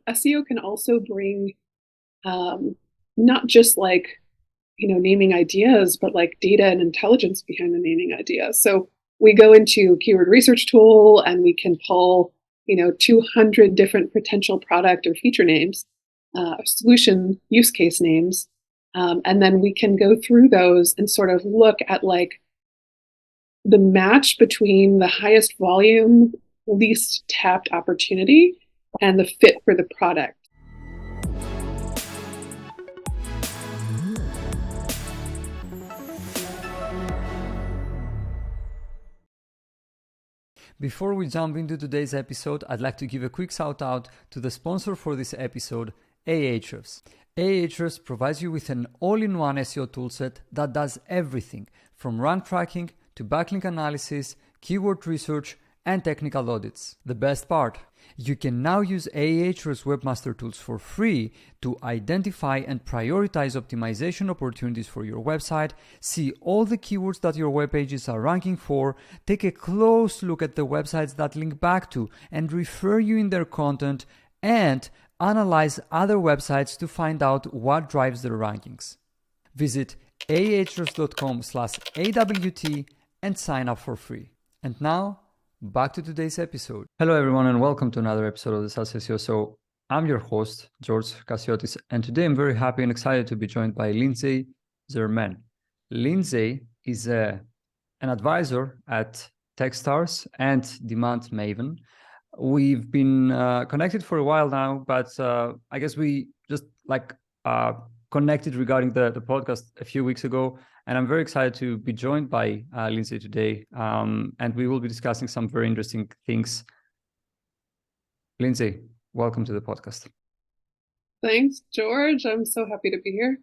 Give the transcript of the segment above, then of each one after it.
SEO can also bring not just naming ideas, but like data and intelligence behind the naming idea. So we go into keyword research tool and we can pull 200 different potential product or feature names, solution use case names, and then we can go through those and sort of look at like the match between the highest volume, least tapped opportunity and the fit for the product. Before we jump into today's episode, I'd like to give a quick shout out to the sponsor for this episode, Ahrefs. Ahrefs provides you with an all-in-one SEO toolset that does everything from rank tracking to backlink analysis, keyword research, and technical audits. The best part, you can now use Ahrefs Webmaster Tools for free to identify and prioritize optimization opportunities for your website, see all the keywords that your web pages are ranking for, take a close look at the websites that link back to and refer you in their content, and analyze other websites to find out what drives their rankings. Visit ahrefs.com/AWT and sign up for free. And now, back to today's episode. Hello everyone and welcome to another episode of the SaaS SEO Show. I'm your host, George Cassiotis, and today I'm very happy and excited to be joined by Lindsay Germain. Lindsay is an advisor at Techstars and Demand Maven. We've been connected for a while now, but I guess we just connected regarding the podcast a few weeks ago. And I'm very excited to be joined by Lindsay today. And we will be discussing some very interesting things. Lindsay, welcome to the podcast. Thanks, George. I'm so happy to be here.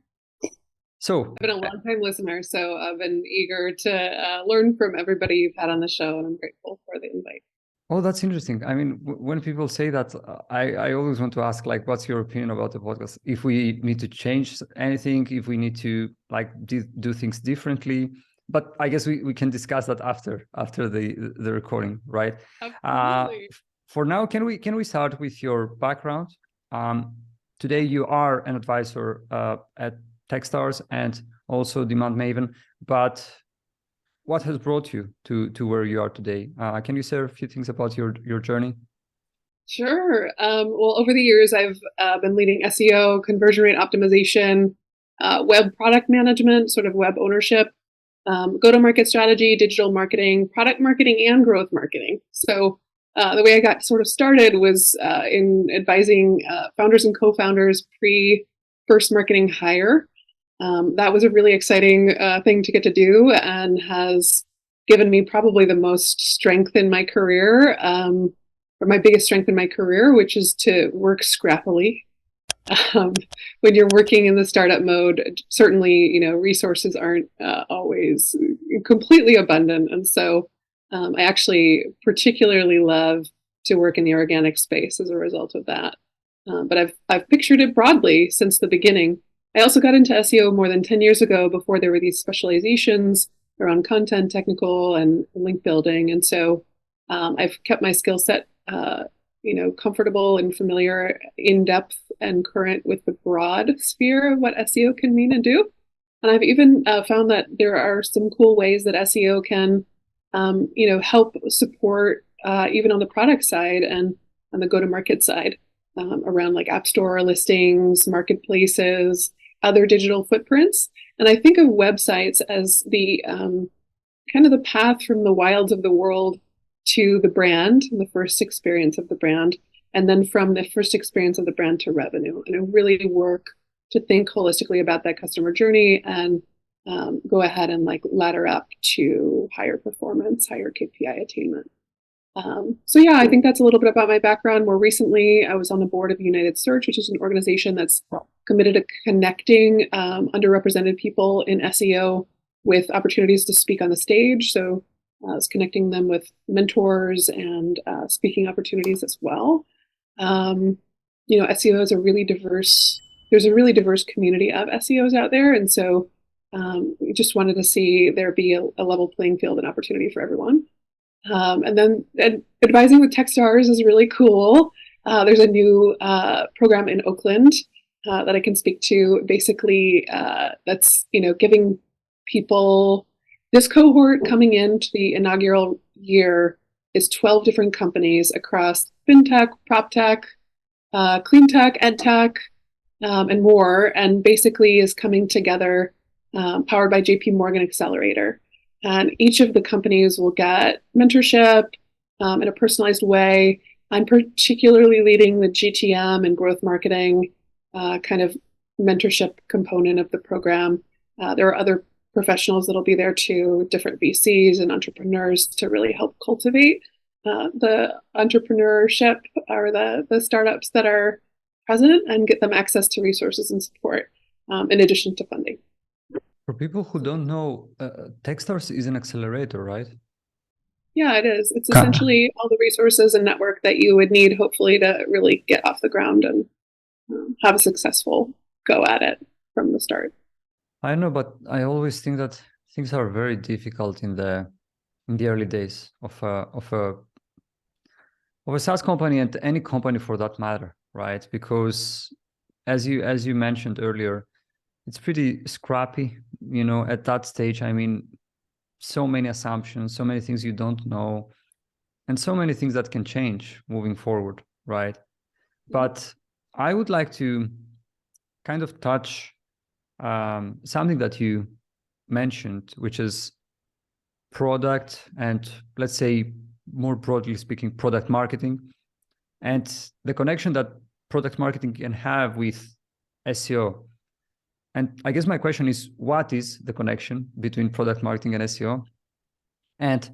So I've been a long-time listener, so I've been eager to learn from everybody you've had on the show, and I'm grateful for the invite. Oh, that's interesting. I mean, when people say that, I always want to ask, like, what's your opinion about the podcast? If we need to change anything, if we need to do things differently, but I guess we can discuss that after the recording, right? Absolutely. For now, can we start with your background? Today you are an advisor at Techstars and also Demand Maven, but what has brought you to where you are today? Can you share a few things about your journey? Sure. Well, over the years, I've been leading SEO, conversion rate optimization, web product management, sort of web ownership, go-to-market strategy, digital marketing, product marketing, and growth marketing. So the way I got sort of started was in advising founders and co-founders pre-first marketing hire. That was a really exciting thing to get to do and has given me probably the most strength in my career, or my biggest strength in my career, which is to work scrappily. When you're working in the startup mode, certainly, resources aren't always completely abundant. And so I actually particularly love to work in the organic space as a result of that. But I've pictured it broadly since the beginning. I also got into SEO more than 10 years ago before there were these specializations around content, technical, and link building. And so I've kept my skill set, comfortable and familiar, in depth and current with the broad sphere of what SEO can mean and do. And I've even found that there are some cool ways that SEO can, help support even on the product side and on the go-to-market side around like app store listings, marketplaces, other digital footprints. And I think of websites as the kind of the path from the wilds of the world to the brand, the first experience of the brand, and then from the first experience of the brand to revenue. And I really work to think holistically about that customer journey and go ahead and ladder up to higher performance, higher KPI attainment. I think that's a little bit about my background. More recently, I was on the board of United Search, which is an organization that's committed to connecting underrepresented people in SEO with opportunities to speak on the stage. So I was connecting them with mentors and speaking opportunities as well. SEO is there's a really diverse community of SEOs out there. And so we just wanted to see there be a level playing field and opportunity for everyone. And advising with Techstars is really cool. there's a new program in Oakland that I can speak to. Basically, that's giving people, this cohort coming into the inaugural year is 12 different companies across fintech, prop tech, clean tech, ed tech, and more, and basically is coming together, powered by JP Morgan Accelerator. And each of the companies will get mentorship in a personalized way. I'm particularly leading the GTM and growth marketing kind of mentorship component of the program. There are other professionals that'll be there too, different VCs and entrepreneurs to really help cultivate the entrepreneurship or the startups that are present and get them access to resources and support in addition to funding. For people who don't know, Techstars is an accelerator, right? Yeah, it is. It's essentially all the resources and network that you would need, hopefully, to really get off the ground and have a successful go at it from the start. I know, but I always think that things are very difficult in the early days of a SaaS company, and any company for that matter, right? Because as you mentioned earlier, it's pretty scrappy, at that stage. I mean, so many assumptions, so many things you don't know, and so many things that can change moving forward, right? But I would like to kind of touch something that you mentioned, which is product and, let's say, more broadly speaking, product marketing, and the connection that product marketing can have with SEO. And I guess my question is, what is the connection between product marketing and SEO? And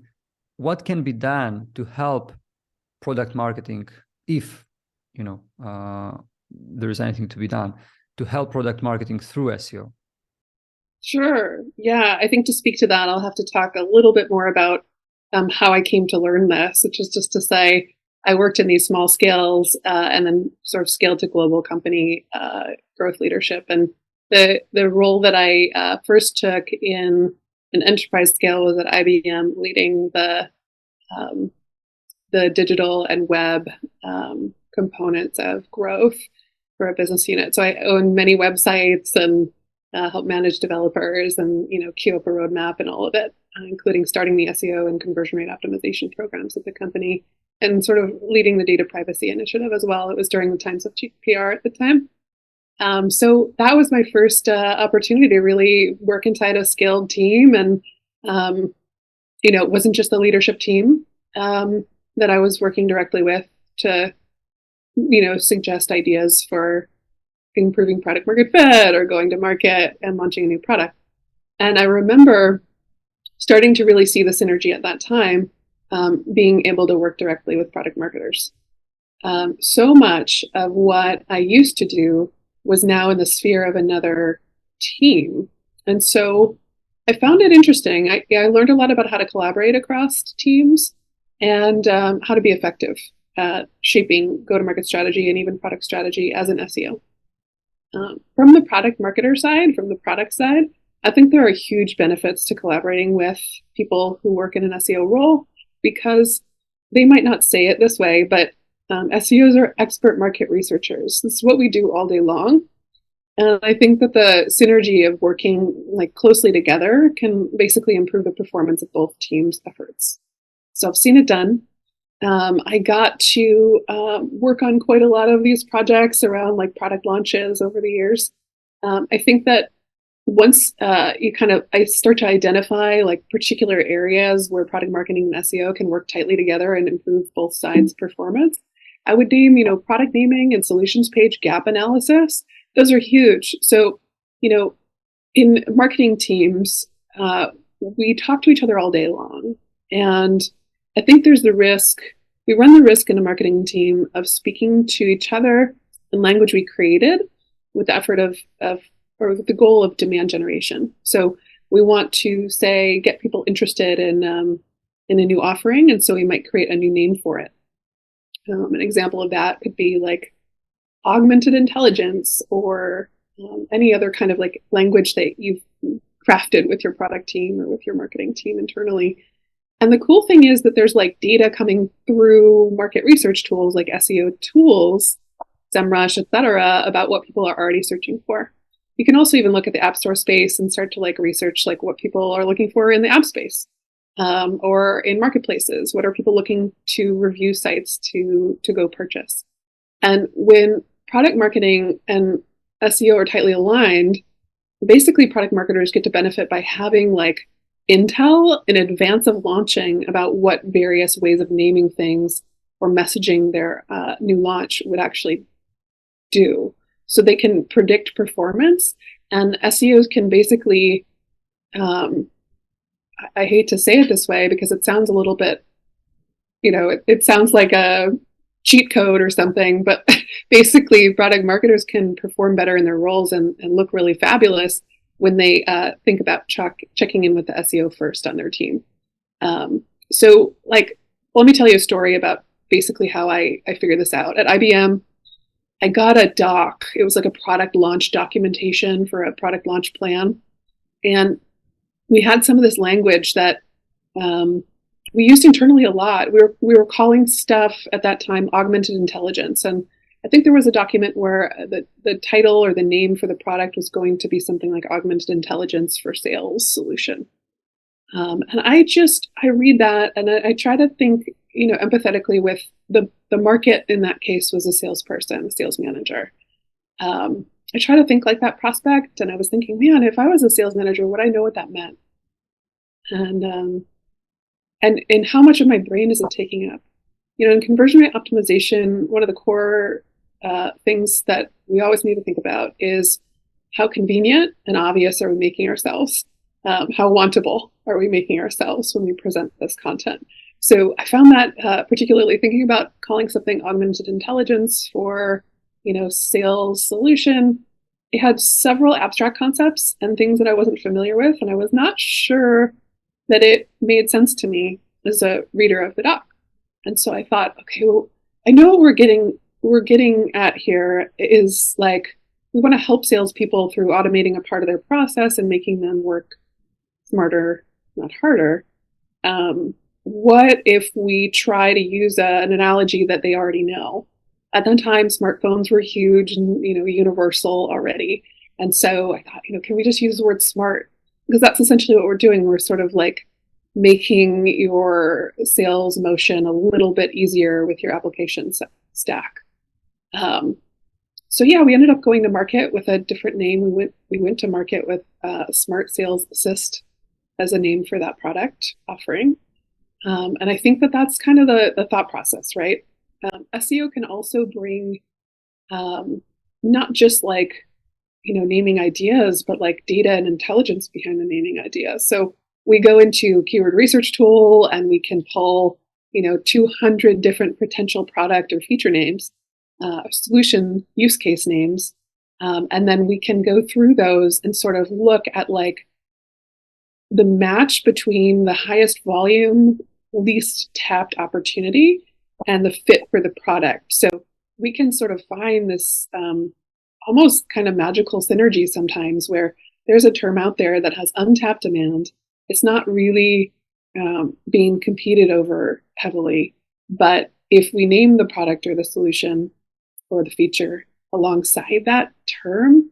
what can be done to help product marketing, if there is anything to be done to help product marketing through SEO? Sure. Yeah, I think to speak to that, I'll have to talk a little bit more about how I came to learn this, which is just to say I worked in these small scales and then sort of scaled to global company growth leadership. And the role that I first took in an enterprise scale was at IBM, leading the digital and web components of growth for a business unit. So I own many websites and help manage developers and queue up a roadmap and all of it, including starting the SEO and conversion rate optimization programs at the company and sort of leading the data privacy initiative as well. It was during the times of GDPR at the time. So that was my first opportunity to really work inside a scaled team. And, it wasn't just the leadership team that I was working directly with to, suggest ideas for improving product market fit or going to market and launching a new product. And I remember starting to really see the synergy at that time, being able to work directly with product marketers. So much of what I used to do was now in the sphere of another team. And so I found it interesting. I learned a lot about how to collaborate across teams and how to be effective at shaping go-to-market strategy and even product strategy as an SEO. From the product marketer side, from the product side, I think there are huge benefits to collaborating with people who work in an SEO role, because they might not say it this way, but SEOs are expert market researchers. This is what we do all day long. And I think that the synergy of working closely together can basically improve the performance of both teams' efforts. So I've seen it done. I got to work on quite a lot of these projects around product launches over the years. I think that once I start to identify particular areas where product marketing and SEO can work tightly together and improve both sides' performance, I would name, product naming and solutions page gap analysis. Those are huge. So, in marketing teams, we talk to each other all day long. And I think we run the risk in a marketing team of speaking to each other in language we created with the effort or with the goal of demand generation. So we want to get people interested in a new offering. And so we might create a new name for it. An example of that could be augmented intelligence or any other kind of language that you've crafted with your product team or with your marketing team internally. And the cool thing is that there's like data coming through market research tools like SEO tools, SEMrush, et cetera, about what people are already searching for. You can also even look at the app store space and start to like research like what people are looking for in the app space, or in marketplaces. What are people looking to review sites to go purchase? And when product marketing and SEO are tightly aligned, basically product marketers get to benefit by having like intel in advance of launching about what various ways of naming things or messaging their new launch would actually do. So they can predict performance, and SEOs can basically, I hate to say it this way because it sounds a little bit, it sounds like a cheat code or something, but basically product marketers can perform better in their roles and look really fabulous when they think about checking in with the SEO first on their team. So like, let me tell you a story about basically how I figured this out. At IBM, I got a doc. It was like a product launch documentation for a product launch plan. And we had some of this language that we used internally a lot. We were calling stuff at that time augmented intelligence. And I think there was a document where the title or the name for the product was going to be something like augmented intelligence for sales solution. And I read that and I try to think, empathetically with the market. In that case was a salesperson, a sales manager. I try to think like that prospect, and I was thinking, man, if I was a sales manager, would I know what that meant? And how much of my brain is it taking up? In conversion rate optimization, one of the core things that we always need to think about is how convenient and obvious are we making ourselves? How wantable are we making ourselves when we present this content? So I found that particularly thinking about calling something augmented intelligence for, sales solution, it had several abstract concepts and things that I wasn't familiar with, and I was not sure that it made sense to me as a reader of the doc. And so I thought, okay, well, I know what we're getting at here is like, we want to help salespeople through automating a part of their process and making them work smarter, not harder. What if we try to use an analogy that they already know? At that time, smartphones were huge and, universal already. And so I thought, can we just use the word smart? Because that's essentially what we're doing. We're sort of like making your sales motion a little bit easier with your application stack. So yeah, we ended up going to market with a different name. We went to market with Smart Sales Assist as a name for that product offering. And I think that's kind of the thought process, right? SEO can also bring not just like, naming ideas, but like data and intelligence behind the naming idea. So we go into keyword research tool and we can pull, 200 different potential product or feature names, solution use case names. And then we can go through those and sort of look at like the match between the highest volume, least tapped opportunity and the fit for the product. So we can sort of find this almost kind of magical synergy sometimes where there's a term out there that has untapped demand. It's not really being competed over heavily, but if we name the product or the solution or the feature alongside that term,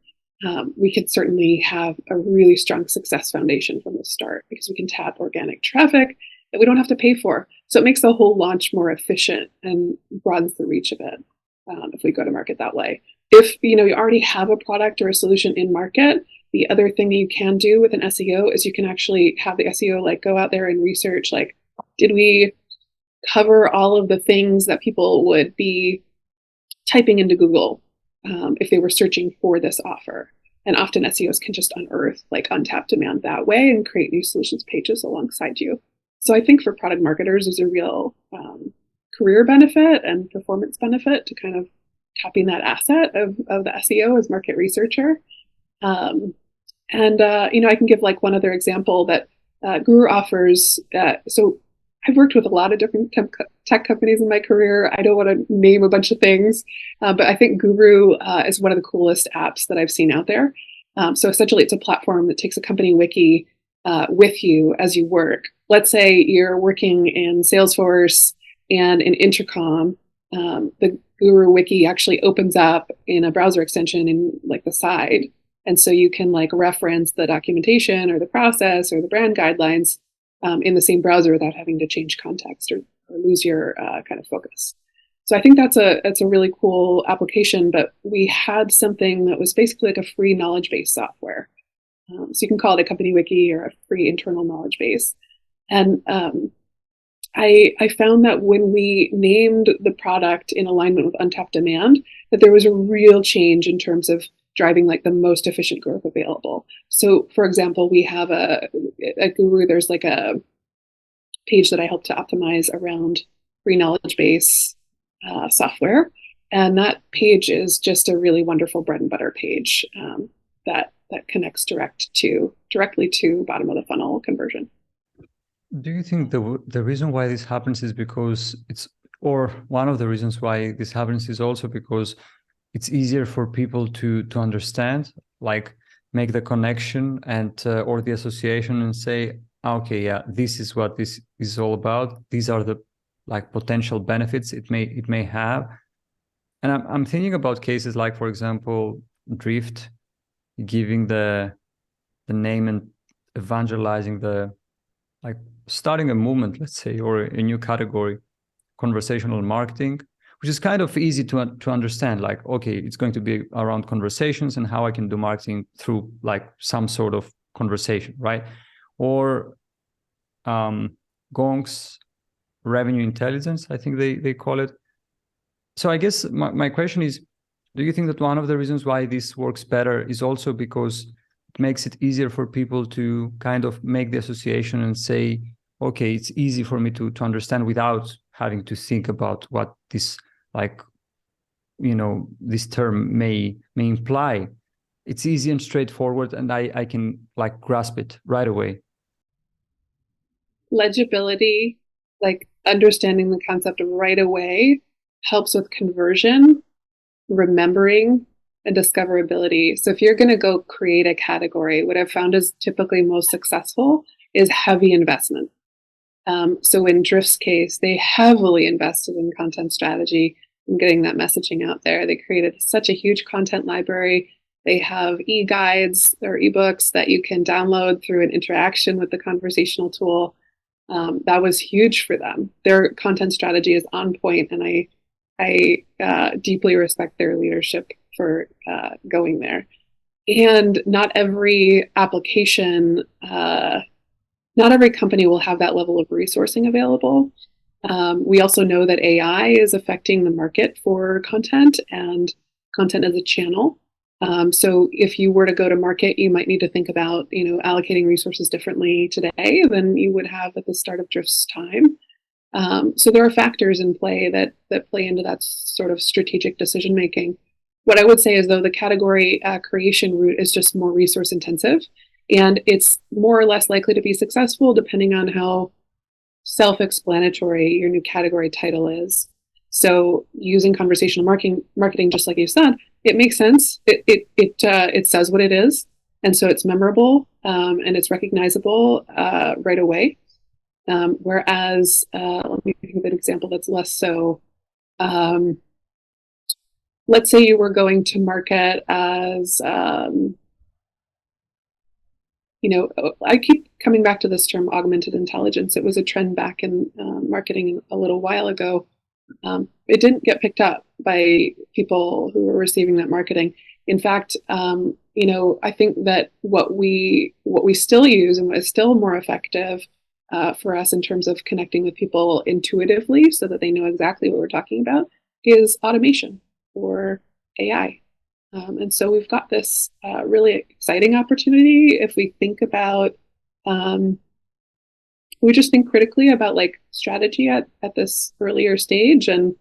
we could certainly have a really strong success foundation from the start because we can tap organic traffic that we don't have to pay for. So it makes the whole launch more efficient and broadens the reach of it if we go to market that way. If you already have a product or a solution in market, the other thing that you can do with an SEO is you can actually have the SEO like go out there and research like, did we cover all of the things that people would be typing into Google if they were searching for this offer? And often SEOs can just unearth like untapped demand that way and create new solutions pages alongside you. So I think for product marketers, there's a real career benefit and performance benefit to kind of tapping that asset of the SEO as market researcher. I can give like one other example that Guru offers. So I've worked with a lot of different tech companies in my career. I don't want to name a bunch of things, but I think Guru is one of the coolest apps that I've seen out there. So essentially, it's a platform that takes a company wiki with you as you work. Let's say you're working in Salesforce and in Intercom. The Guru Wiki actually opens up in a browser extension in like the side. And so you can like reference the documentation or the process or the brand guidelines in the same browser without having to change context or lose your kind of focus. So I think that's a really cool application, but we had something that was basically like a free knowledge base software. So you can call it a company wiki or a free internal knowledge base. And I found that when we named the product in alignment with untapped demand, that there was a real change in terms of driving like the most efficient growth available. So for example, we have at Guru, there's like a page that I help to optimize around free knowledge base software. And that page is just a really wonderful bread and butter page that connects directly to bottom of the funnel conversion. Do you think the reason why this happens is because or one of the reasons why this happens is also because it's easier for people to understand, like make the connection and or the association and say, okay, yeah, this is what this is all about. These are the like potential benefits it may have. And I'm thinking about cases like, for example, Drift giving the name and evangelizing like starting a movement, let's say, or a new category, conversational marketing, which is kind of easy to understand. Like, okay, it's going to be around conversations and how I can do marketing through like some sort of conversation, right? Or Gong's revenue intelligence, I think they call it. So I guess my question is, do you think that one of the reasons why this works better is also because it makes it easier for people to kind of make the association and say, okay, it's easy for me to understand without having to think about what this, like, you know, this term may imply. It's easy and straightforward, and I can like grasp it right away. Legibility, like understanding the concept right away, helps with conversion, remembering, and discoverability. So if you're going to go create a category, what I've found is typically most successful is heavy investment. So in Drift's case, they heavily invested in content strategy and getting that messaging out there. They created such a huge content library. They have e-guides or ebooks that you can download through an interaction with the conversational tool. That was huge for them. Their content strategy is on point, and I deeply respect their leadership for going there. And not every application, not every company will have that level of resourcing available. We also know that AI is affecting the market for content and content as a channel. So if you were to go to market, you might need to think about, allocating resources differently today than you would have at the start of Drift's time. So there are factors in play that play into that sort of strategic decision making. What I would say is, though, the category creation route is just more resource intensive, and it's more or less likely to be successful depending on how self-explanatory your new category title is. So using conversational marketing, just like you said, it makes sense. It says what it is, and so it's memorable and it's recognizable right away. Whereas, let me think of an example that's less so. Let's say you were going to market as, I keep coming back to this term, augmented intelligence. It was a trend back in marketing a little while ago. It didn't get picked up by people who were receiving that marketing. In fact, I think that what we still use and what is still more effective for us in terms of connecting with people intuitively so that they know exactly what we're talking about is automation or AI. And so we've got this really exciting opportunity if we think about, we just think critically about like strategy at this earlier stage and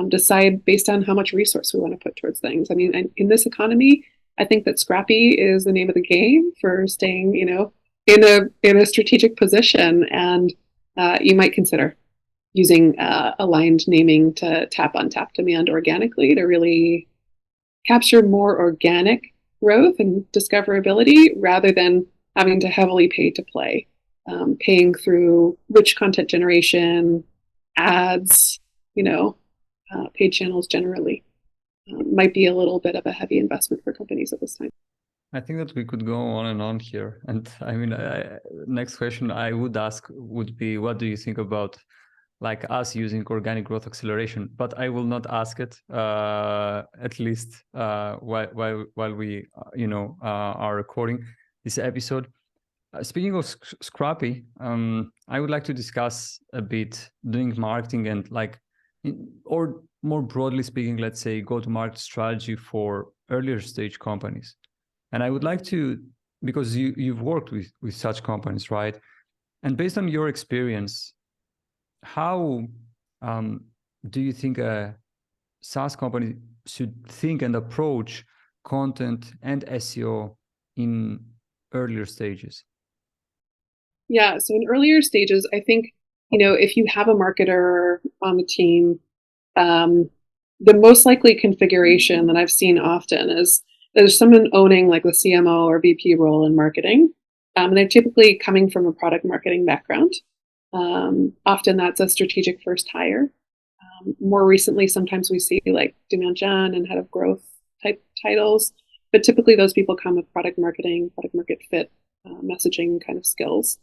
decide based on how much resource we want to put towards things. I mean, in this economy, I think that scrappy is the name of the game for staying, in a strategic position, and you might consider using aligned naming to tap untapped demand organically to really capture more organic growth and discoverability rather than having to heavily pay to play, paying through rich content generation, ads, paid channels generally. Might be a little bit of a heavy investment for companies at this time. I think that we could go on and on here. And I mean, next question I would ask would be, what do you think about like us using organic growth acceleration? But I will not ask it, at least while we, are recording this episode. Speaking of Scrappy, I would like to discuss a bit doing marketing and or more broadly speaking, let's say go-to-market strategy for earlier stage companies. And I would like to, because you've worked with such companies, right? And based on your experience, how do you think a SaaS company should think and approach content and SEO in earlier stages? Yeah, so in earlier stages, I think, if you have a marketer on the team, the most likely configuration that I've seen often is there's someone owning like the CMO or VP role in marketing. And they're typically coming from a product marketing background. Often that's a strategic first hire. More recently, sometimes we see like demand gen and head of growth type titles, but typically those people come with product marketing, product market fit, messaging kind of skills.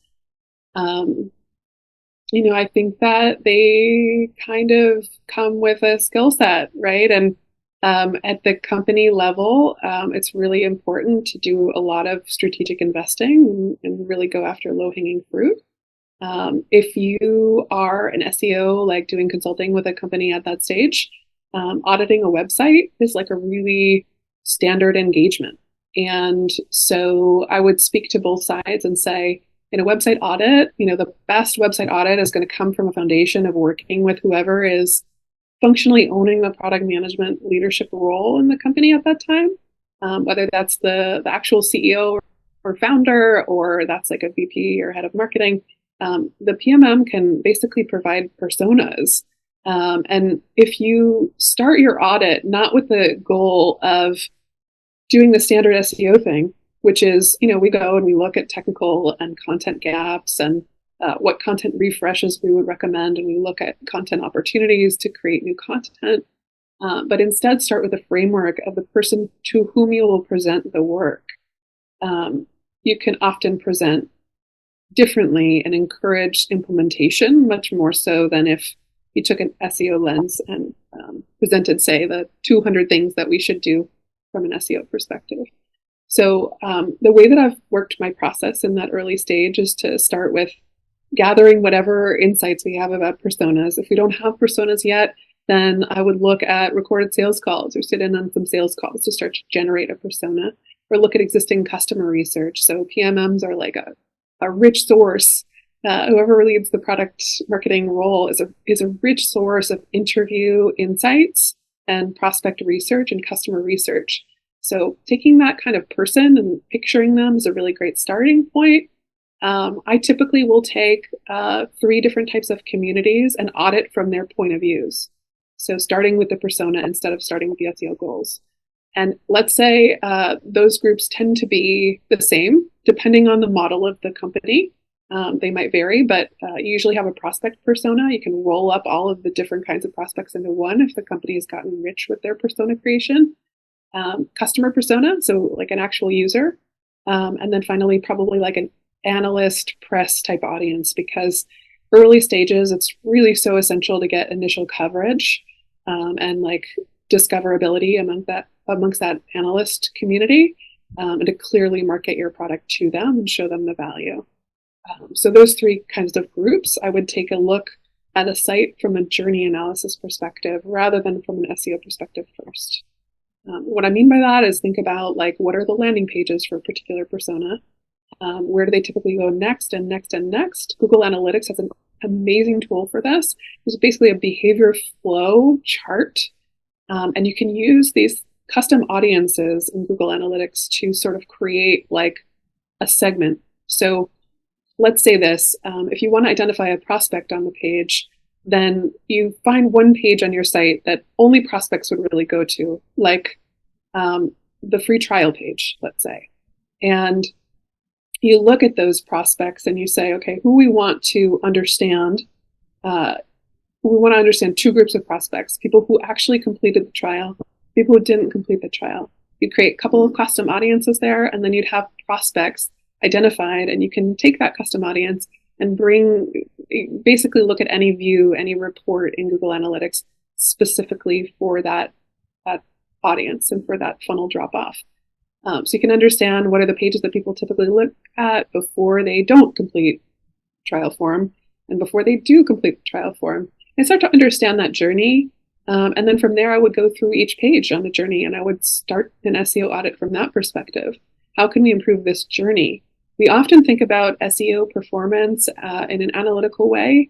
I think that they kind of come with a skill set, right? And at the company level, it's really important to do a lot of strategic investing and really go after low-hanging fruit. If you are an SEO, like doing consulting with a company at that stage, auditing a website is like a really standard engagement. And so I would speak to both sides and say, in a website audit, the best website audit is going to come from a foundation of working with whoever is functionally owning the product management leadership role in the company at that time, whether that's the actual CEO or founder, or that's like a VP or head of marketing. The PMM can basically provide personas. And if you start your audit not with the goal of doing the standard SEO thing, which is, we go and we look at technical and content gaps and what content refreshes we would recommend, and we look at content opportunities to create new content, but instead start with the framework of the person to whom you will present the work. You can often present differently and encourage implementation much more so than if you took an SEO lens and presented, say, the 200 things that we should do from an SEO perspective. So the way that I've worked my process in that early stage is to start with gathering whatever insights we have about personas. If we don't have personas yet, then I would look at recorded sales calls or sit in on some sales calls to start to generate a persona, or look at existing customer research. So PMMs are like a rich source. Whoever leads the product marketing role is a rich source of interview insights and prospect research and customer research. So taking that kind of person and picturing them is a really great starting point. I typically will take 3 different types of communities and audit from their point of views. So starting with the persona instead of starting with the SEO goals. And let's say those groups tend to be the same, depending on the model of the company. They might vary, but you usually have a prospect persona. You can roll up all of the different kinds of prospects into one if the company has gotten rich with their persona creation. Customer persona, so like an actual user. And then finally, probably like an analyst press type audience, because early stages, it's really so essential to get initial coverage and like discoverability amongst that analyst community, and to clearly market your product to them and show them the value. So those 3 kinds of groups, I would take a look at a site from a journey analysis perspective rather than from an SEO perspective first. What I mean by that is think about like, what are the landing pages for a particular persona? Where do they typically go next and next and next? Google Analytics has an amazing tool for this. It's basically a behavior flow chart. And you can use these custom audiences in Google Analytics to sort of create like a segment. So let's say this, if you want to identify a prospect on the page, then you find one page on your site that only prospects would really go to, like the free trial page, let's say. And you look at those prospects and you say, okay, who we want to understand. We want to understand two groups of prospects: people who actually completed the trial, people who didn't complete the trial. You'd create a couple of custom audiences there, and then you'd have prospects identified, and you can take that custom audience and basically look at any view, any report in Google Analytics specifically for that audience and for that funnel drop off. So you can understand what are the pages that people typically look at before they don't complete trial form and before they do complete the trial form. And start to understand that journey. And then from there, I would go through each page on the journey and I would start an SEO audit from that perspective. How can we improve this journey? We often think about SEO performance in an analytical way.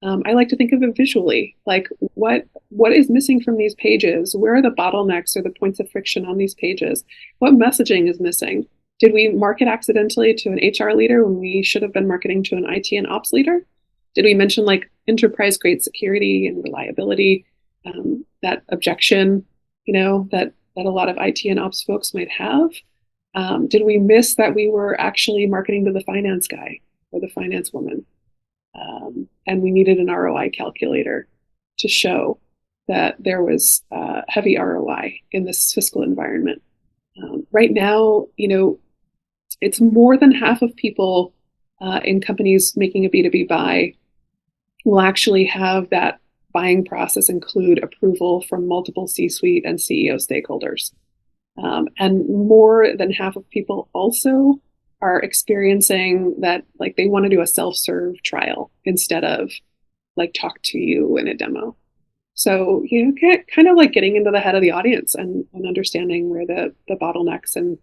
I like to think of it visually, like what is missing from these pages? Where are the bottlenecks or the points of friction on these pages? What messaging is missing? Did we market accidentally to an HR leader when we should have been marketing to an IT and ops leader? Did we mention like enterprise grade security and reliability? That objection, that a lot of IT and ops folks might have? Did we miss that we were actually marketing to the finance guy or the finance woman? And we needed an ROI calculator to show that there was heavy ROI in this fiscal environment. Right now, it's more than half of people in companies making a B2B buy will actually have that buying process include approval from multiple C-suite and CEO stakeholders. And more than half of people also are experiencing that like they want to do a self-serve trial instead of like talk to you in a demo. So, kind of like getting into the head of the audience and understanding where the bottlenecks and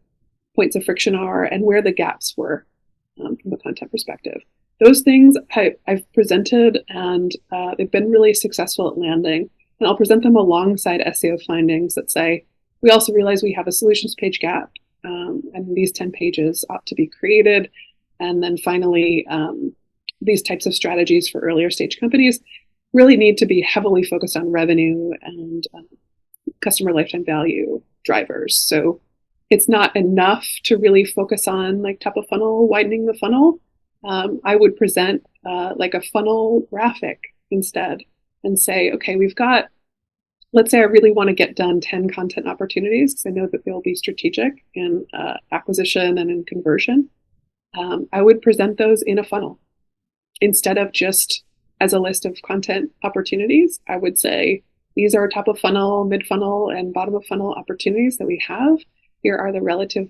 points of friction are and where the gaps were from a content perspective. Those things I've presented and they've been really successful at landing. And I'll present them alongside SEO findings that say, we also realize we have a solutions page gap and these 10 pages ought to be created. And then finally, these types of strategies for earlier stage companies really need to be heavily focused on revenue and customer lifetime value drivers. So it's not enough to really focus on like top of funnel, widening the funnel. I would present like a funnel graphic instead and say, okay, let's say I really want to get done 10 content opportunities because I know that they'll be strategic in acquisition and in conversion. I would present those in a funnel instead of just as a list of content opportunities. I would say, these are top of funnel, mid funnel, and bottom of funnel opportunities that we have. Here are the relative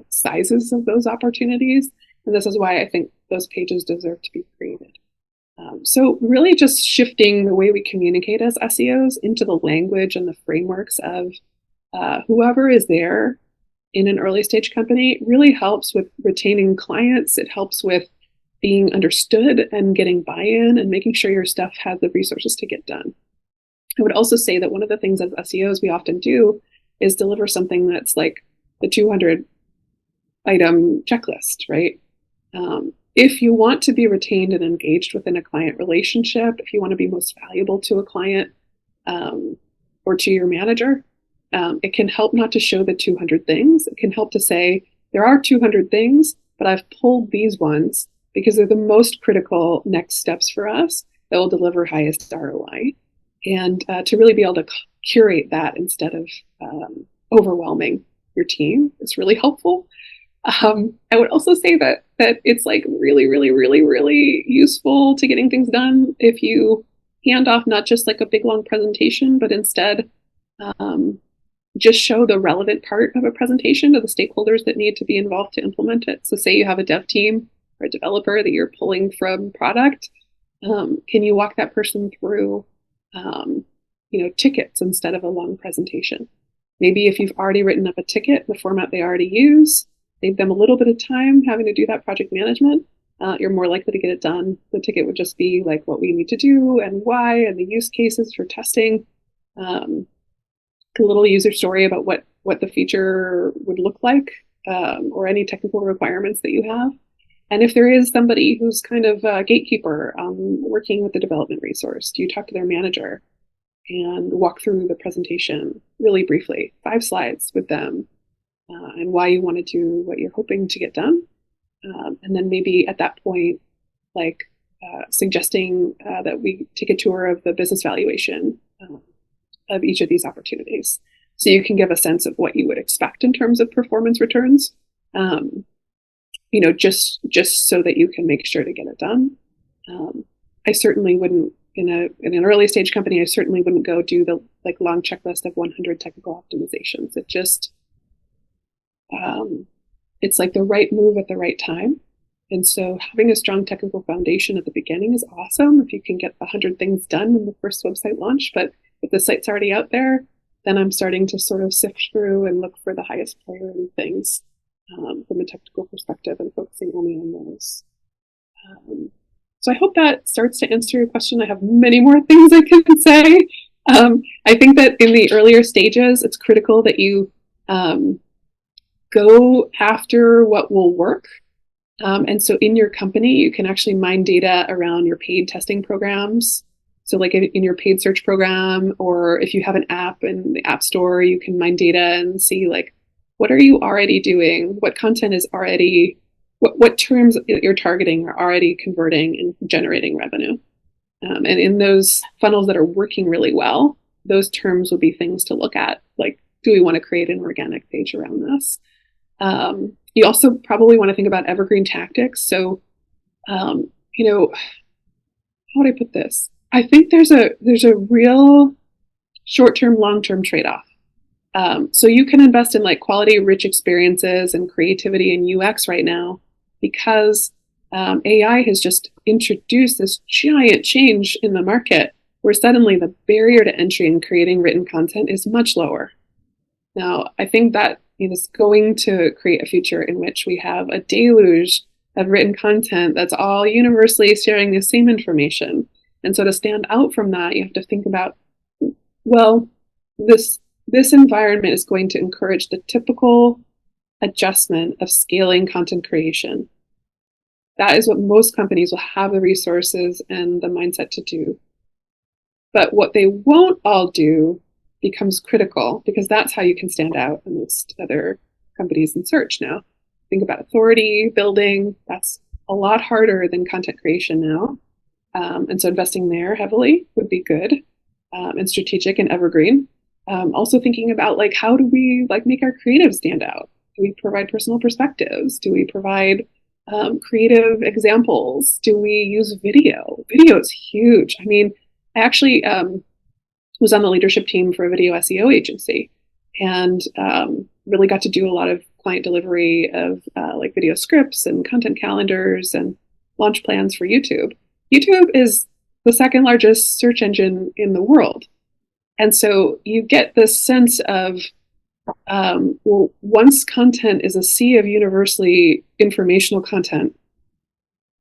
sizes of those opportunities. And this is why I think those pages deserve to be created. So really just shifting the way we communicate as SEOs into the language and the frameworks of whoever is there in an early stage company really helps with retaining clients. It helps with being understood and getting buy-in and making sure your stuff has the resources to get done. I would also say that one of the things as SEOs we often do is deliver something that's like the 200 item checklist, right? If you want to be retained and engaged within a client relationship, if you want to be most valuable to a client or to your manager, it can help not to show the 200 things. It can help to say, there are 200 things, but I've pulled these ones because they're the most critical next steps for us that will deliver highest ROI. And to really be able to curate that instead of overwhelming your team is really helpful. I would also say that it's like really, really, really, really useful to getting things done if you hand off not just like a big long presentation, but instead just show the relevant part of a presentation to the stakeholders that need to be involved to implement it. So say you have a dev team or a developer that you're pulling from product. Can you walk that person through tickets instead of a long presentation? Maybe if you've already written up a ticket in the format they already use, save them a little bit of time having to do that project management, you're more likely to get it done. The ticket would just be like what we need to do and why and the use cases for testing, a little user story about what the feature would look like or any technical requirements that you have. And if there is somebody who's kind of a gatekeeper working with the development resource, do you talk to their manager and walk through the presentation really briefly, 5 slides with them, and why you want to do what you're hoping to get done. And then maybe at that point, like suggesting that we take a tour of the business valuation of each of these opportunities. So you can give a sense of what you would expect in terms of performance returns, just so that you can make sure to get it done. I certainly wouldn't, in an early stage company, I certainly wouldn't go do the long checklist of 100 technical optimizations. It just, it's like the right move at the right time. And so having a strong technical foundation at the beginning is awesome if you can get 100 things done in the first website launch. But if the site's already out there, then I'm starting to sort of sift through and look for the highest priority things from a technical perspective and focusing only on those. So I hope that starts to answer your question. I have many more things I can say. I think that in the earlier stages, it's critical that you go after what will work. And so in your company, you can actually mine data around your paid testing programs. So like in your paid search program, or if you have an app in the App Store, you can mine data and see like, what are you already doing? What content is already, what terms you're targeting are already converting and generating revenue. And in those funnels that are working really well, those terms would be things to look at. Like, do we want to create an organic page around this? You also probably want to think about evergreen tactics. So, how would I put this? I think there's a real short-term, long-term trade-off. So you can invest in like quality, rich experiences and creativity and UX right now because AI has just introduced this giant change in the market where suddenly the barrier to entry in creating written content is much lower. Now, I think that is going to create a future in which we have a deluge of written content that's all universally sharing the same information. And so to stand out from that, you have to think about, well, this environment is going to encourage the typical adjustment of scaling content creation. That is what most companies will have the resources and the mindset to do. But what they won't all do becomes critical because that's how you can stand out amongst other companies in search now. Think about authority building. That's a lot harder than content creation now. And so investing there heavily would be good and strategic and evergreen. Also thinking about like, how do we like make our creative stand out? Do we provide personal perspectives? Do we provide creative examples? Do we use video? Video is huge. I mean, I actually was on the leadership team for a video SEO agency and really got to do a lot of client delivery of like video scripts and content calendars and launch plans for YouTube. YouTube is the second largest search engine in the world. And so you get this sense of, well, once content is a sea of universally informational content,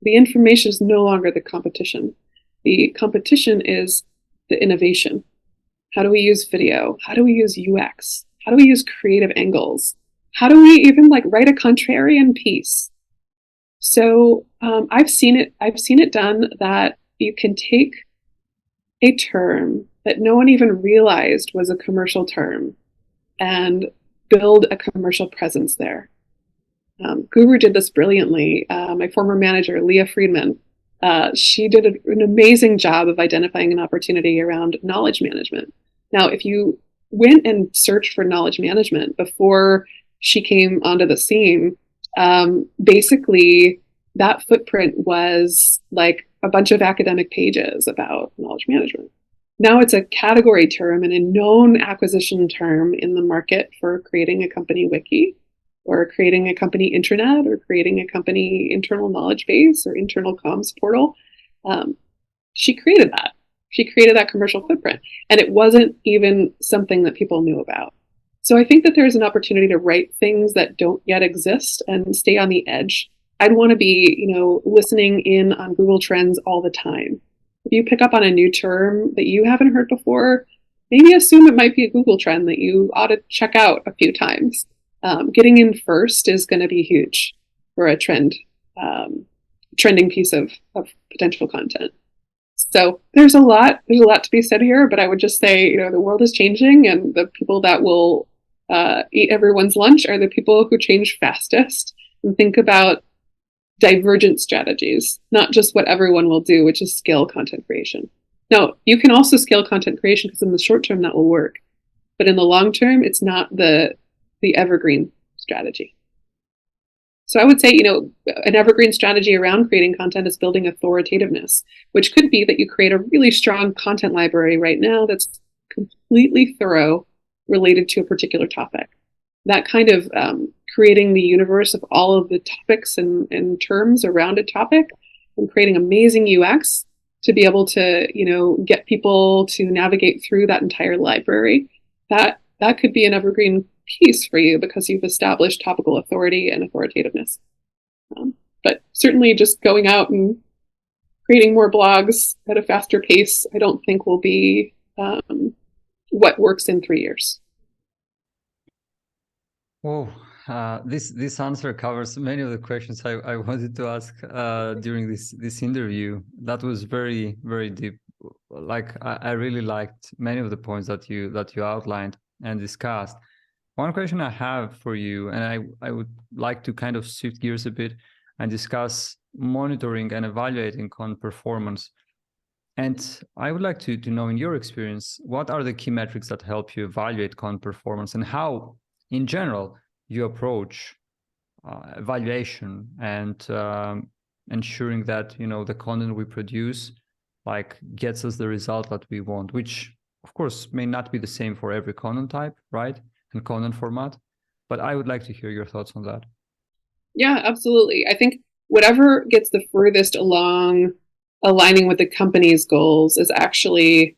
the information is no longer the competition. The competition is the innovation. How do we use video? How do we use UX? How do we use creative angles? How do we even like write a contrarian piece? So I've seen it done that you can take a term that no one even realized was a commercial term and build a commercial presence there. Guru did this brilliantly. My former manager, Leah Friedman, she did an amazing job of identifying an opportunity around knowledge management. Now, if you went and searched for knowledge management before she came onto the scene, basically that footprint was like a bunch of academic pages about knowledge management. Now it's a category term and a known acquisition term in the market for creating a company wiki or creating a company intranet or creating a company internal knowledge base or internal comms portal. She created that. She created that commercial footprint, and it wasn't even something that people knew about. So I think that there's an opportunity to write things that don't yet exist and stay on the edge. I'd want to be, listening in on Google Trends all the time. If you pick up on a new term that you haven't heard before, maybe assume it might be a Google trend that you ought to check out a few times. Getting in first is going to be huge for a trending piece of potential content. So there's a lot to be said here, but I would just say, the world is changing, and the people that will eat everyone's lunch are the people who change fastest and think about divergent strategies, not just what everyone will do, which is scale content creation. Now, you can also scale content creation because in the short term that will work, but in the long term, it's not the evergreen strategy. So I would say, an evergreen strategy around creating content is building authoritativeness, which could be that you create a really strong content library right now that's completely thorough, related to a particular topic. That kind of creating the universe of all of the topics and terms around a topic, and creating amazing UX to be able to, get people to navigate through that entire library. That could be an evergreen piece for you because you've established topical authority and authoritativeness. But certainly just going out and creating more blogs at a faster pace, I don't think will be what works in 3 years. Oh, this answer covers many of the questions I wanted to ask during this interview. That was very, very deep. Like I really liked many of the points that you outlined and discussed. One question I have for you, and I would like to kind of shift gears a bit and discuss monitoring and evaluating on performance. And I would like to know, in your experience, what are the key metrics that help you evaluate content performance, and how, in general, you approach evaluation and ensuring that the content we produce gets us the result that we want, which of course may not be the same for every content type, right, and content format. But I would like to hear your thoughts on that. Yeah, absolutely. I think whatever gets the furthest along aligning with the company's goals is actually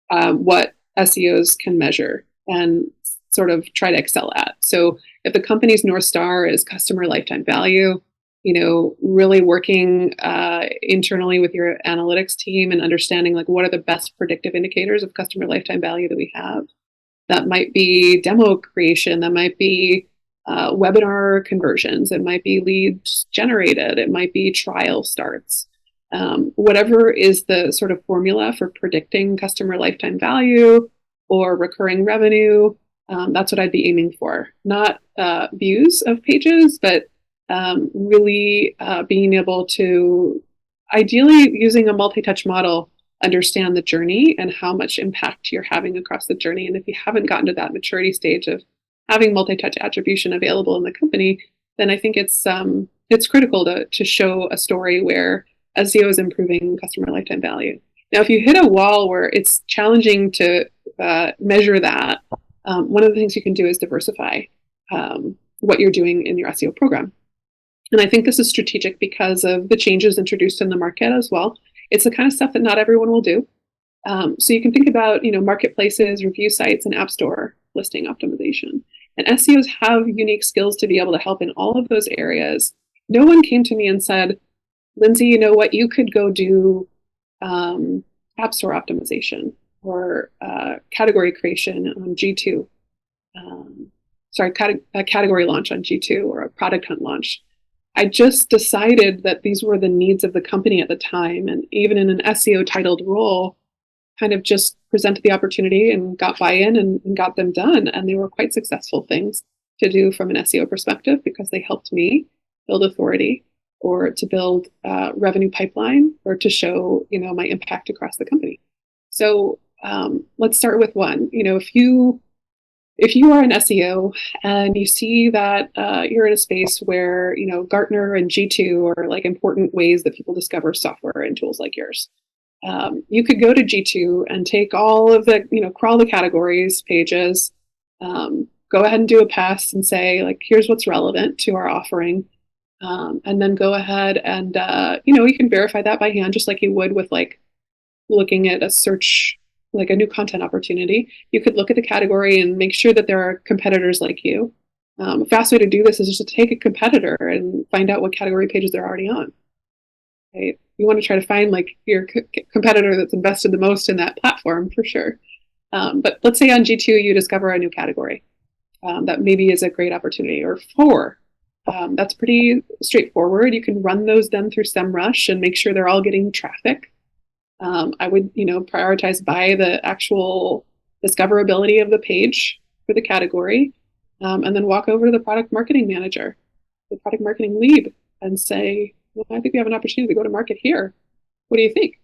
what SEOs can measure and sort of try to excel at. So if the company's North Star is customer lifetime value, really working internally with your analytics team and understanding what are the best predictive indicators of customer lifetime value that we have. That might be demo creation, that might be webinar conversions, it might be leads generated, it might be trial starts. Whatever is the sort of formula for predicting customer lifetime value or recurring revenue, that's what I'd be aiming for. Not views of pages, but really being able to, ideally using a multi-touch model, understand the journey and how much impact you're having across the journey. And if you haven't gotten to that maturity stage of having multi-touch attribution available in the company, then I think it's critical to show a story where SEO is improving customer lifetime value. Now, if you hit a wall where it's challenging to measure that, one of the things you can do is diversify what you're doing in your SEO program. And I think this is strategic because of the changes introduced in the market as well. It's the kind of stuff that not everyone will do. So you can think about, marketplaces, review sites, and app store listing optimization. And SEOs have unique skills to be able to help in all of those areas. No one came to me and said, Lindsay, you could go do app store optimization or category creation on G2. A category launch on G2 or a product hunt launch. I just decided that these were the needs of the company at the time. And even in an SEO titled role, kind of just presented the opportunity and got buy-in and got them done. And they were quite successful things to do from an SEO perspective because they helped me build authority or to build revenue pipeline or to show, my impact across the company. So let's start with one. If you are an SEO and you see that you're in a space where, Gartner and G2 are important ways that people discover software and tools like yours, you could go to G2 and take all of the, crawl the categories pages, go ahead and do a pass and say, here's what's relevant to our offering. And then go ahead and, you can verify that by hand, just like you would with looking at a search, a new content opportunity. You could look at the category and make sure that there are competitors like you. A fast way to do this is just to take a competitor and find out what category pages they're already on. Right? You want to try to find your competitor that's invested the most in that platform for sure. But let's say on G2, you discover a new category that maybe is a great opportunity, or 4. That's pretty straightforward. You can run those then through SEMrush and make sure they're all getting traffic. I would, prioritize by the actual discoverability of the page for the category, and then walk over to the product marketing manager, the product marketing lead, and say, well, I think we have an opportunity to go to market here. What do you think?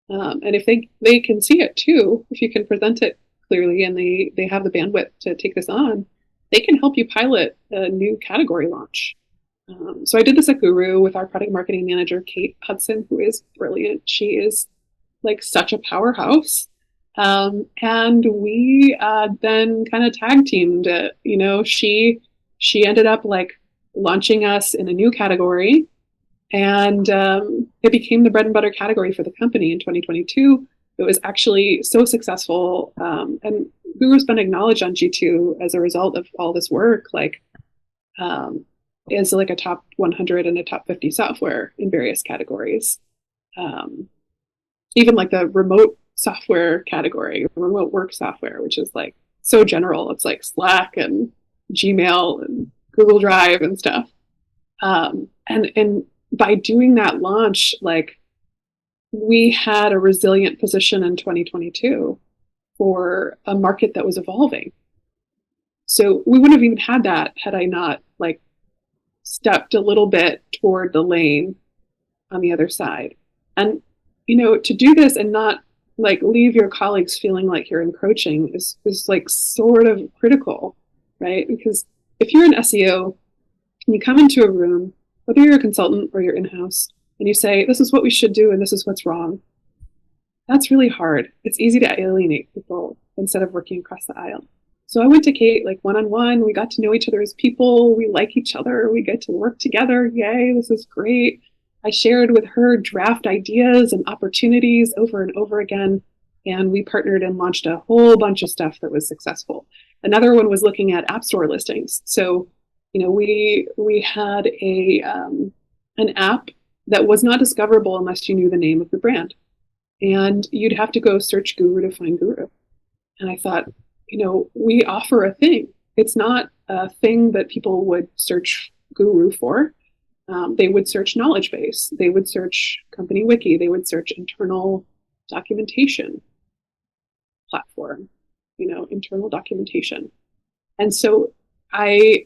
And if they can see it too, if you can present it clearly and they have the bandwidth to take this on, they can help you pilot a new category launch. So I did this at Guru with our product marketing manager, Kate Hudson, who is brilliant. She is like such a powerhouse. And we then kind of tag teamed it. She ended up like launching us in a new category, and it became the bread and butter category for the company in 2022. It was actually so successful, and Guru's been acknowledged on G2 as a result of all this work. Like, is like a top 100 and a top 50 software in various categories. Even like the remote software category, remote work software, which is like so general. It's like Slack and Gmail and Google Drive and stuff. And by doing that launch, like we had a resilient position in 2022 for a market that was evolving. So we wouldn't have even had that had I not like stepped a little bit toward the lane on the other side. And, to do this and not like leave your colleagues feeling like you're encroaching is like sort of critical, right? Because if you're an SEO and you come into a room, whether you're a consultant or you're in-house, and you say, this is what we should do and this is what's wrong, that's really hard. It's easy to alienate people instead of working across the aisle. So I went to Kate like one-on-one. We got to know each other as people. We like each other. We get to work together. Yay, this is great. I shared with her draft ideas and opportunities over and over again. And we partnered and launched a whole bunch of stuff that was successful. Another one was looking at app store listings. So, we had an app that was not discoverable unless you knew the name of the brand. And you'd have to go search Guru to find Guru. And I thought, we offer a thing. It's not a thing that people would search Guru for. They would search knowledge base. They would search company wiki. They would search internal documentation platform, internal documentation. And so I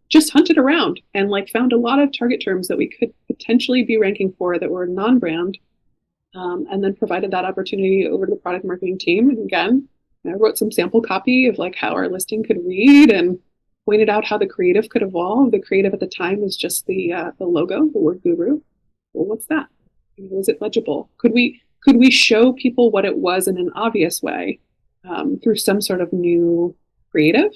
just hunted around and like found a lot of target terms that we could potentially be ranking for that were non-brand, and then provided that opportunity over to the product marketing team. And again, I wrote some sample copy of like how our listing could read and pointed out how the creative could evolve. The creative at the time was just the logo, the word Guru. Well, what's that? Was it legible? Could we show people what it was in an obvious way through some sort of new creative?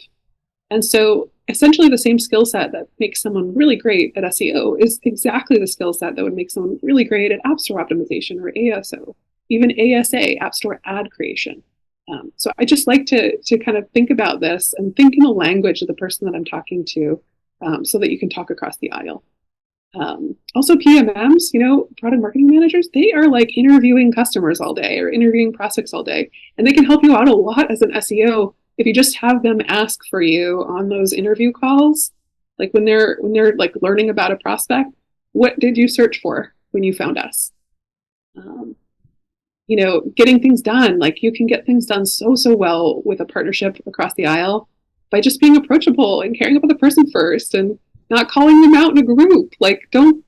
And so essentially the same skill set that makes someone really great at SEO is exactly the skill set that would make someone really great at App Store optimization or ASO, even ASA, App Store ad creation. So I just like to kind of think about this and think in the language of the person that I'm talking to, so that you can talk across the aisle. Also PMMs, product marketing managers, they are like interviewing customers all day or interviewing prospects all day. And they can help you out a lot as an SEO if you just have them ask for you on those interview calls. Like when they're like learning about a prospect, what did you search for when you found us? Getting things done, like you can get things done so well with a partnership across the aisle by just being approachable and caring about the person first and not calling them out in a group. Like don't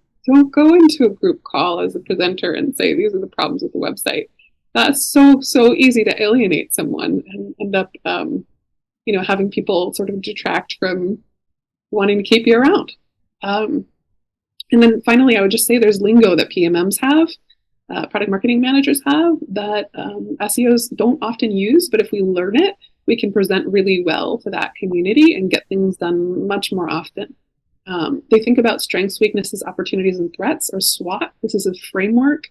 go into a group call as a presenter and say, these are the problems with the website. That's so easy to alienate someone and end up, having people sort of detract from wanting to keep you around. And then finally, I would just say there's lingo that PMMs have, product marketing managers have, that SEOs don't often use, but if we learn it, we can present really well to that community and get things done much more often. They think about strengths, weaknesses, opportunities, and threats, or SWOT. This is a framework,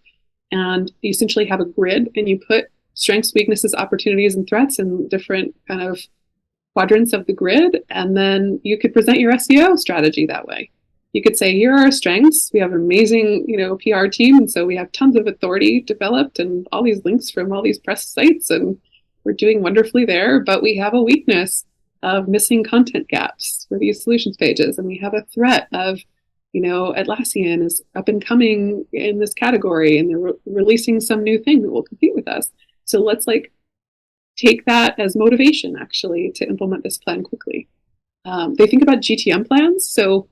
and you essentially have a grid, and you put strengths, weaknesses, opportunities, and threats in different kind of quadrants of the grid, and then you could present your SEO strategy that way. You could say, here are our strengths. We have an amazing, PR team, and so we have tons of authority developed and all these links from all these press sites, and we're doing wonderfully there. But we have a weakness of missing content gaps for these solutions pages, and we have a threat of, Atlassian is up and coming in this category, and they're releasing some new thing that will compete with us. So let's take that as motivation, actually, to implement this plan quickly. They think about GTM plans. So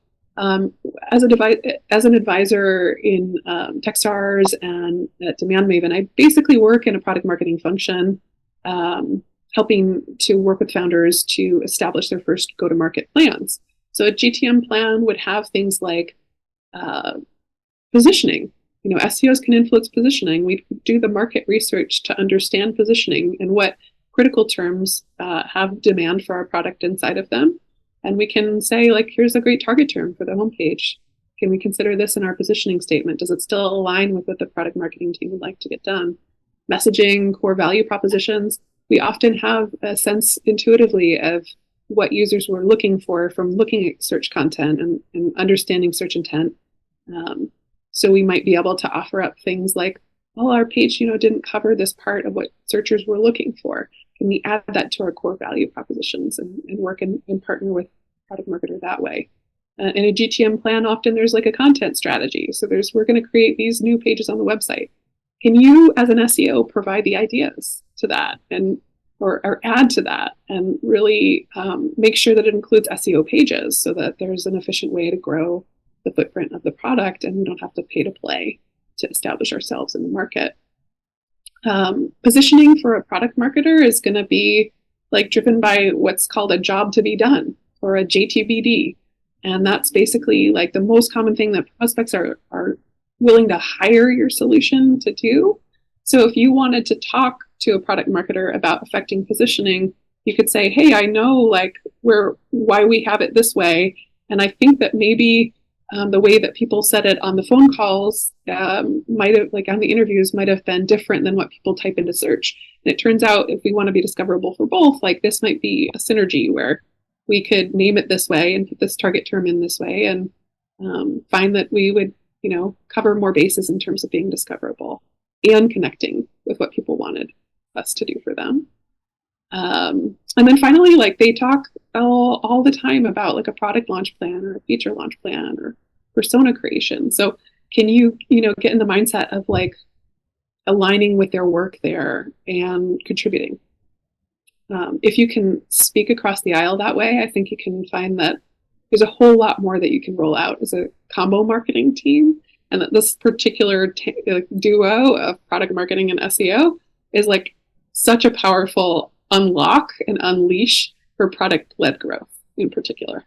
as an advisor in Techstars and at Demand Maven, I basically work in a product marketing function, helping to work with founders to establish their first go-to-market plans. So a GTM plan would have things like positioning. SEOs can influence positioning. We do the market research to understand positioning and what critical terms have demand for our product inside of them. And we can say, like, here's a great target term for the homepage. Can we consider this in our positioning statement? Does it still align with what the product marketing team would like to get done? Messaging, core value propositions. We often have a sense intuitively of what users were looking for from looking at search content and understanding search intent. So we might be able to offer up things like, well, our page, didn't cover this part of what searchers were looking for. Can we add that to our core value propositions and work and partner with product marketer that way? In a GTM plan, often there's like a content strategy. So we're going to create these new pages on the website. Can you, as an SEO, provide the ideas to that or add to that and really make sure that it includes SEO pages so that there's an efficient way to grow the footprint of the product and we don't have to pay to play to establish ourselves in the market. Positioning for a product marketer is going to be like driven by what's called a job to be done or a JTBD. And that's basically like the most common thing that prospects are willing to hire your solution to do. So if you wanted to talk to a product marketer about affecting positioning, you could say, hey, I know like why we have it this way. And I think that maybe the way that people said it on the phone calls might have, like on the interviews, might have been different than what people type into search. And it turns out if we want to be discoverable for both, like this might be a synergy where we could name it this way and put this target term in this way and find that we would, cover more bases in terms of being discoverable and connecting with what people wanted us to do for them. And then finally, like they talk all the time about like a product launch plan or a feature launch plan or persona creation. So can you, get in the mindset of like aligning with their work there and contributing? If you can speak across the aisle that way, I think you can find that there's a whole lot more that you can roll out as a combo marketing team. And that this particular duo of product marketing and SEO is like such a powerful unlock and unleash for product-led growth in particular.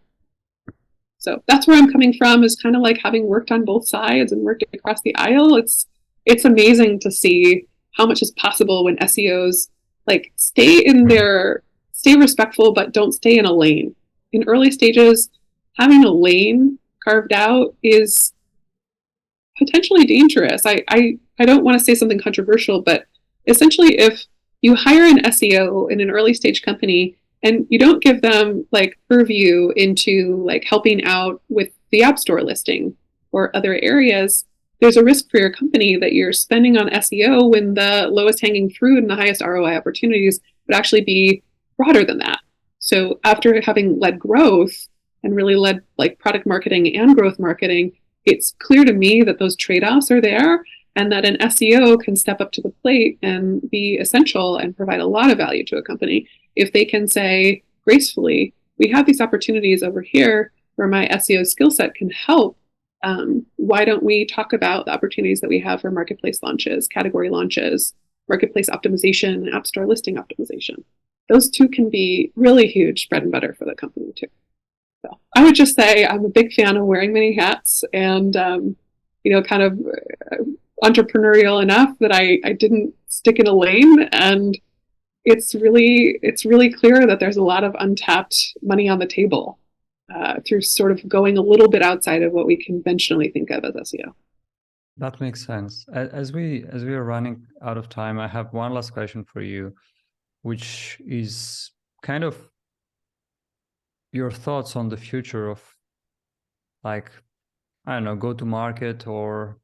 So that's where I'm coming from, is kind of like having worked on both sides and worked across the aisle. It's amazing to see how much is possible when SEOs like stay respectful, but don't stay in a lane. In early stages, having a lane carved out is potentially dangerous. I don't want to say something controversial, but essentially if you hire an SEO in an early stage company and you don't give them like purview into like helping out with the App Store listing or other areas, there's a risk for your company that you're spending on SEO when the lowest hanging fruit and the highest ROI opportunities would actually be broader than that. So after having led growth and really led like product marketing and growth marketing, it's clear to me that those trade-offs are there and that an SEO can step up to the plate and be essential and provide a lot of value to a company if they can say gracefully, we have these opportunities over here where my SEO skill set can help. Why don't we talk about the opportunities that we have for marketplace launches, category launches, marketplace optimization, app store listing optimization? Those two can be really huge bread and butter for the company too. So I would just say I'm a big fan of wearing many hats and, kind of entrepreneurial enough that I didn't stick in a lane. And it's really clear that there's a lot of untapped money on the table through sort of going a little bit outside of what we conventionally think of as SEO. That makes sense. As we are running out of time, I have one last question for you, which is kind of your thoughts on the future of like, I don't know, go-to-market or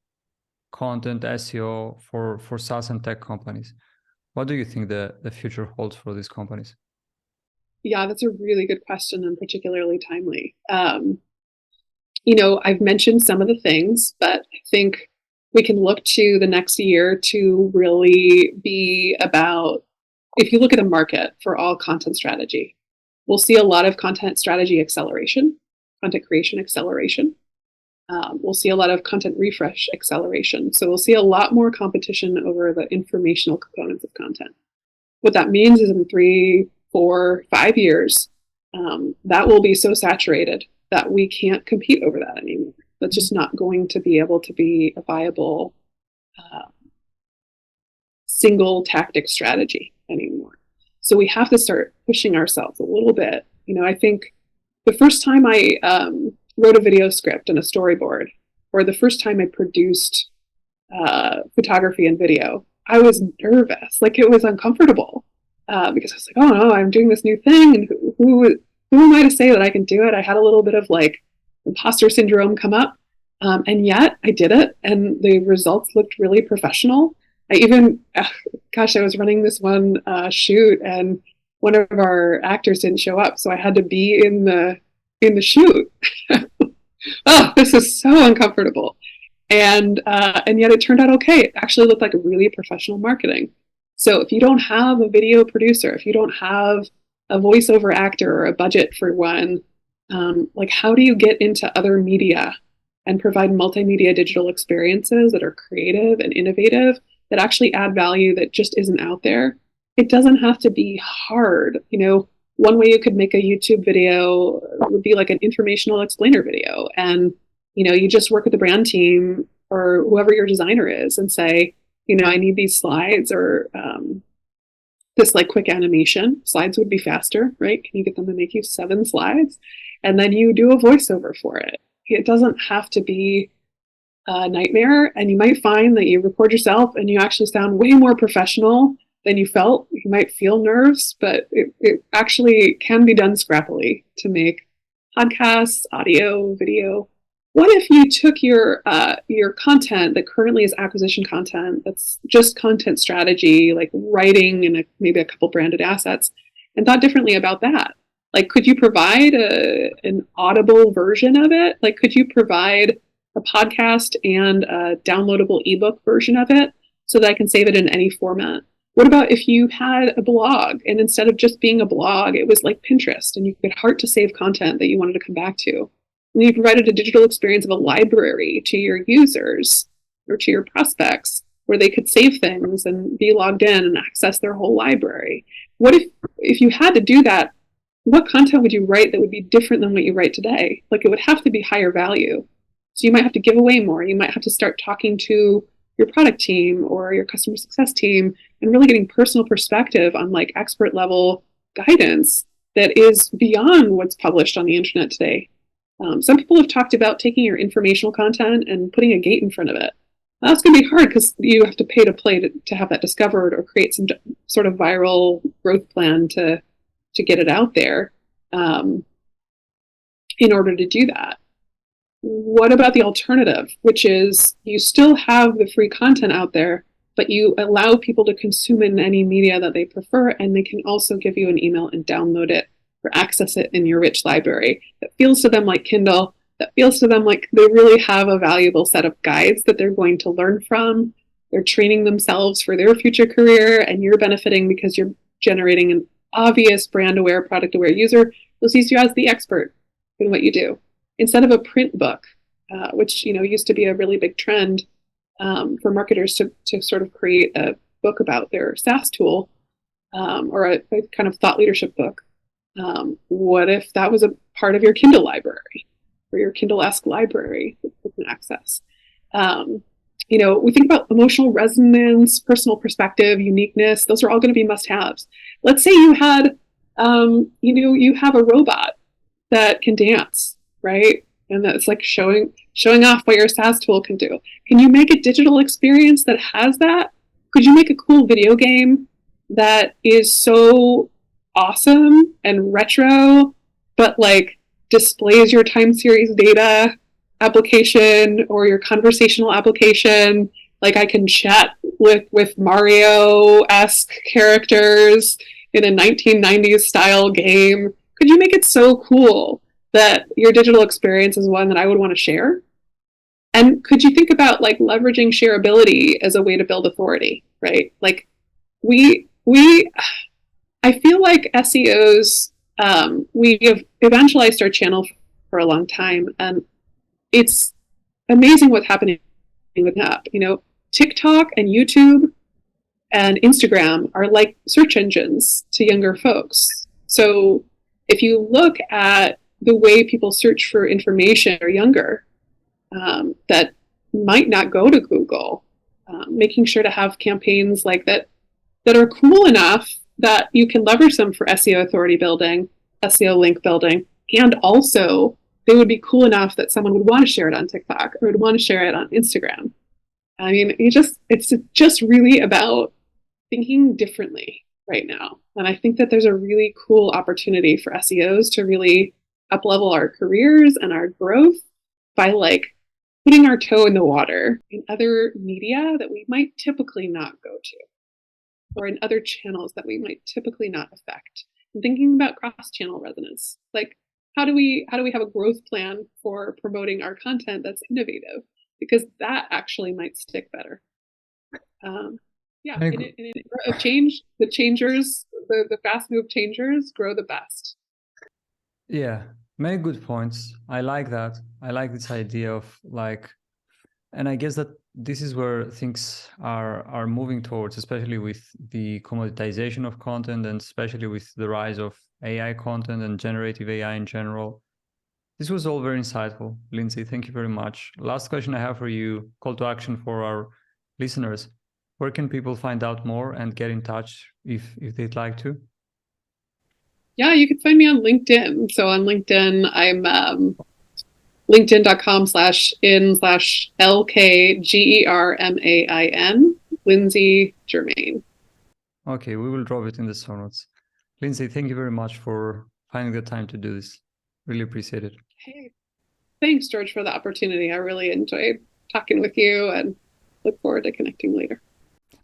content SEO for SaaS and tech companies. What do you think the future holds for these companies? Yeah, that's a really good question and particularly timely. I've mentioned some of the things, but I think we can look to the next year to really be about, if you look at the market for all content strategy, we'll see a lot of content strategy acceleration, content creation acceleration. We'll see a lot of content refresh acceleration. So we'll see a lot more competition over the informational components of content. What that means is in 3, 4, 5 years, that will be so saturated that we can't compete over that anymore. That's just not going to be able to be a viable single tactic strategy anymore. So we have to start pushing ourselves a little bit. I think the first time I wrote a video script and a storyboard, or the first time I produced photography and video, I was nervous. Like, it was uncomfortable because I was like, oh no, I'm doing this new thing, and who am I to say that I can do it? I had a little bit of like imposter syndrome come up, and yet I did it, and the results looked really professional. I even, I was running this one shoot, and one of our actors didn't show up, so I had to be in the shoot. Oh, this is so uncomfortable. And yet it turned out okay. It actually looked like really professional marketing. So if you don't have a video producer, if you don't have a voiceover actor or a budget for one, like, how do you get into other media and provide multimedia digital experiences that are creative and innovative, that actually add value that just isn't out there? It doesn't have to be hard. One way you could make a YouTube video would be like an informational explainer video. And, you just work with the brand team or whoever your designer is and say, I need these slides, or this like quick animation. Slides would be faster, right? Can you get them to make you 7 slides? And then you do a voiceover for it. It doesn't have to be a nightmare. And you might find that you record yourself and you actually sound way more professional than you felt. You might feel nerves, but it actually can be done scrappily to make podcasts, audio, video. What if you took your content that currently is acquisition content, that's just content strategy, like writing and maybe a couple branded assets, and thought differently about that? Like, could you provide an audible version of it? Like, could you provide a podcast and a downloadable ebook version of it so that I can save it in any format? What about if you had a blog, and instead of just being a blog, it was like Pinterest, and you could heart to save content that you wanted to come back to? And you provided a digital experience of a library to your users or to your prospects, where they could save things and be logged in and access their whole library. What if you had to do that? What content would you write that would be different than what you write today? Like, it would have to be higher value. So you might have to give away more. You might have to start talking to your product team or your customer success team and really getting personal perspective on like expert level guidance that is beyond what's published on the internet today. Some people have talked about taking your informational content and putting a gate in front of it. That's going to be hard because you have to pay to play to have that discovered, or create some sort of viral growth plan to get it out there in order to do that. What about the alternative, which is you still have the free content out there, but you allow people to consume in any media that they prefer, and they can also give you an email and download it or access it in your rich library that feels to them like Kindle, that feels to them like they really have a valuable set of guides that they're going to learn from. They're training themselves for their future career, and you're benefiting because you're generating an obvious brand-aware, product-aware user who sees you as the expert in what you do, instead of a print book, which used to be a really big trend for marketers to sort of create a book about their SaaS tool, or a kind of thought leadership book. What if that was a part of your Kindle library, or your Kindle-esque library that you can access? We think about emotional resonance, personal perspective, uniqueness. Those are all going to be must-haves. Let's say you had, you have a robot that can dance, right? And that's like showing off what your SaaS tool can do. Can you make a digital experience that has that? Could you make a cool video game that is so awesome and retro, but like displays your time series data application or your conversational application? Like, I can chat with Mario-esque characters in a 1990s style game. Could you make it so cool that your digital experience is one that I would want to share? And could you think about like leveraging shareability as a way to build authority, right? Like, I feel like SEOs, we have evangelized our channel for a long time, and it's amazing what's happening with that. TikTok and YouTube and Instagram are like search engines to younger folks. So if you look at the way people search for information or younger, that might not go to Google, making sure to have campaigns like that are cool enough that you can leverage them for SEO authority building, SEO link building, and also they would be cool enough that someone would want to share it on TikTok or would want to share it on Instagram. I mean, it's just really about thinking differently right now. And I think that there's a really cool opportunity for SEOs to really up-level our careers and our growth by putting our toe in the water in other media that we might typically not go to, or in other channels that we might typically not affect. And thinking about cross-channel resonance. How do we have a growth plan for promoting our content that's innovative? Because that actually might stick better. In a change, the changers, the fast move changers grow the best. Yeah, many good points. I like that. I like this idea of and I guess that this is where things are moving towards, especially with the commoditization of content and especially with the rise of AI content and generative AI in general. This was all very insightful, Lindsay. Thank you very much. Last question I have for you, call to action for our listeners. Where can people find out more and get in touch if they'd like to? Yeah, you can find me on LinkedIn. So on LinkedIn, I'm linkedin.com/in/LKGERMAIN, Lindsay Germain. Okay, we will drop it in the show notes. Lindsay, thank you very much for finding the time to do this. Really appreciate it. Hey, thanks, George, for the opportunity. I really enjoyed talking with you and look forward to connecting later.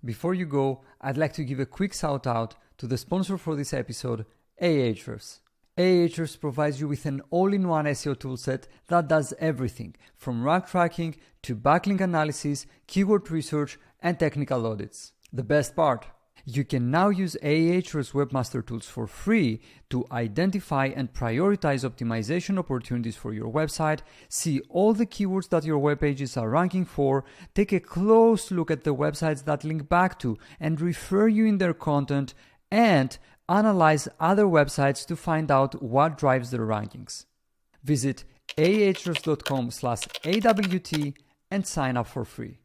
Before you go, I'd like to give a quick shout out to the sponsor for this episode, Ahrefs. Ahrefs provides you with an all-in-one SEO toolset that does everything from rank tracking to backlink analysis, keyword research, and technical audits. The best part, you can now use Ahrefs Webmaster Tools for free to identify and prioritize optimization opportunities for your website, see all the keywords that your web pages are ranking for, take a close look at the websites that link back to and refer you in their content, and analyze other websites to find out what drives their rankings. Visit ahrefs.com/AWT and sign up for free.